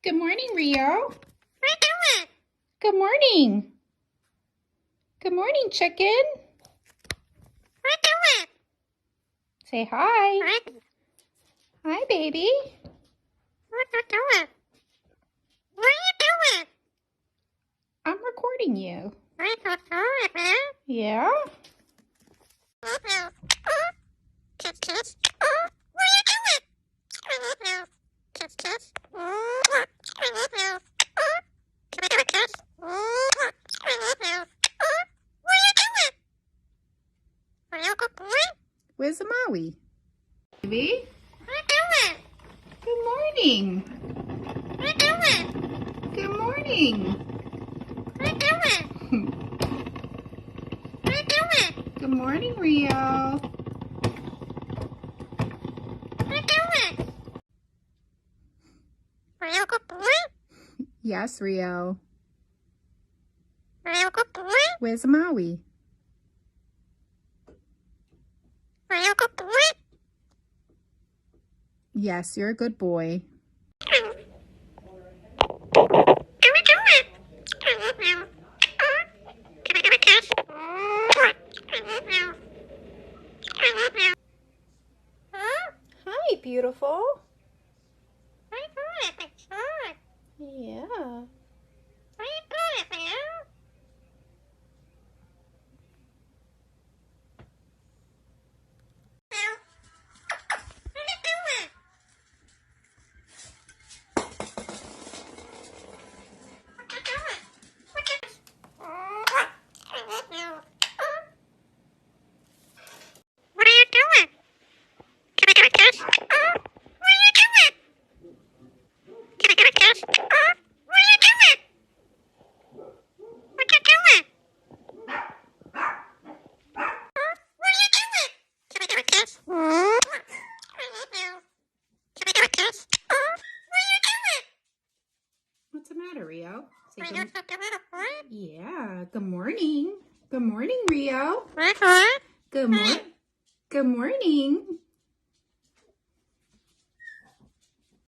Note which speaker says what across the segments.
Speaker 1: Good morning, Rio. Good morning. Good morning, chicken. Say hi. Hi, baby.
Speaker 2: What you doing? What are you doing?
Speaker 1: I'm recording you.
Speaker 2: What are you doing, man?
Speaker 1: Yeah?
Speaker 2: Kiss, kiss. What are you doing? Kiss, kiss. Can I get a kiss? What are you doing? Are you a good boy?
Speaker 1: Where's the Maui? Baby?
Speaker 2: What are you doing?
Speaker 1: Good morning.
Speaker 2: What are you doing?
Speaker 1: Good morning.
Speaker 2: What are you doing? What are you doing?
Speaker 1: Good morning, Rio.
Speaker 2: What are you doing? Are you a good boy?
Speaker 1: Yes, Rio.
Speaker 2: Are you a good boy?
Speaker 1: Where's the Maui?
Speaker 2: Are you a good boy?
Speaker 1: Yes, you're a good boy.
Speaker 2: Can we do it? I love you. Can I get a kiss? I love you. I love you. Huh?
Speaker 1: Hi, beautiful.
Speaker 2: How you doing, big son?
Speaker 1: Yeah.
Speaker 2: How you doing, man? How you doing? What you doing? What you... I love you. What are you doing? Can I get a kiss? What are you doing? Can I get a kiss? What are you doing? What you doing? What are you doing? Can I get a kiss? I love you. Can I get a kiss? What are you doing?
Speaker 1: What's the matter, Rio? Say
Speaker 2: Are you
Speaker 1: good...
Speaker 2: such a little boy?
Speaker 1: Yeah. Good morning. Good morning, Rio.
Speaker 2: Huh?
Speaker 1: Good morning. Good morning.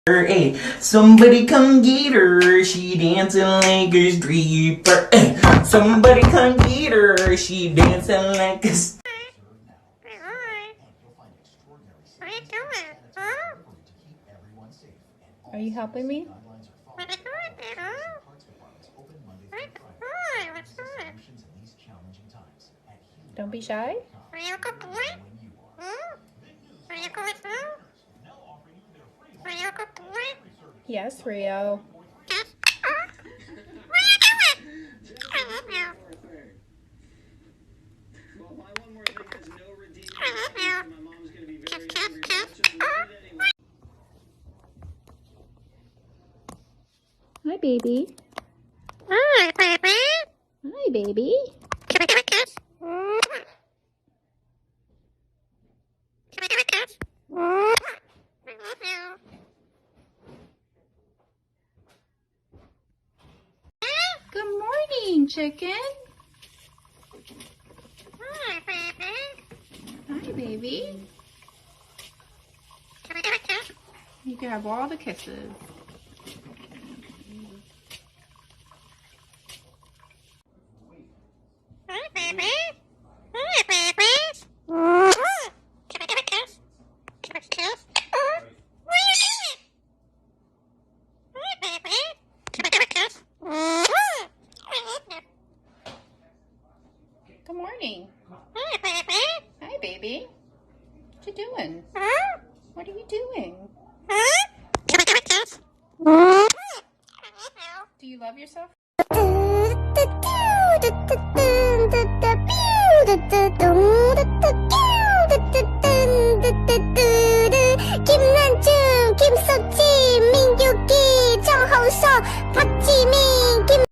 Speaker 3: Hey, somebody come get her, she dancing like a stripper. Hey, somebody come get her, she dancing like a
Speaker 2: Hi. What are you doing? Huh?
Speaker 1: Are you helping me?
Speaker 2: What are you doing, Peter? Hi, what's good?
Speaker 1: Don't be shy.
Speaker 2: Are you a good boy? Are you good too? Are you a good boy?
Speaker 1: Yes, Rio.
Speaker 2: Yes. What are you doing? I love you. I love you. Kiss, kiss, kiss.
Speaker 1: Hi, baby.
Speaker 2: Hi, baby.
Speaker 1: Hi, baby.
Speaker 2: Can I get a kiss? Can I get a kiss? I love you.
Speaker 1: Good morning, chicken.
Speaker 2: Hi, baby.
Speaker 1: Hi, baby.
Speaker 2: Can I get a kiss?
Speaker 1: You can have all the kisses.
Speaker 2: Hi, baby. Hi, baby. Can I get a kiss? Can I kiss? What are you doing? Hi, baby. Can I get a kiss? I love you.
Speaker 1: Good morning.
Speaker 2: Hi, baby.
Speaker 1: Hi, baby. What you doing?
Speaker 2: Huh?
Speaker 1: What are you doing?
Speaker 2: Huh? Can I get a kiss? I love
Speaker 1: Do you love yourself?
Speaker 2: 김난중, 김석진, 민규기, 정홍석, 박지민, 김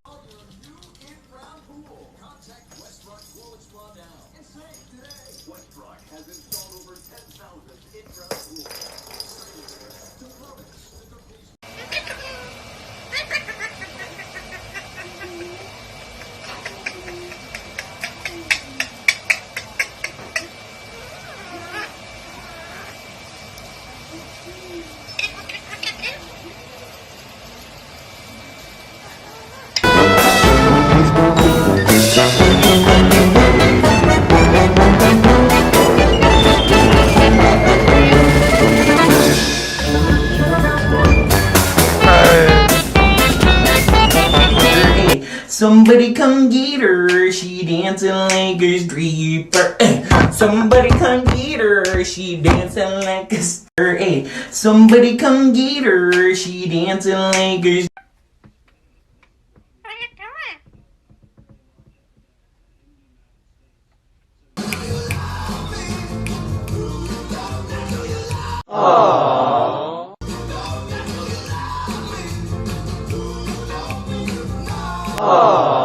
Speaker 3: Hey, somebody come get her, she dancing like a stripper. Hey, somebody come get her, she dancing like a stripper. Hey, somebody come get her, she dancing like a
Speaker 2: What are you doing?
Speaker 3: Aww.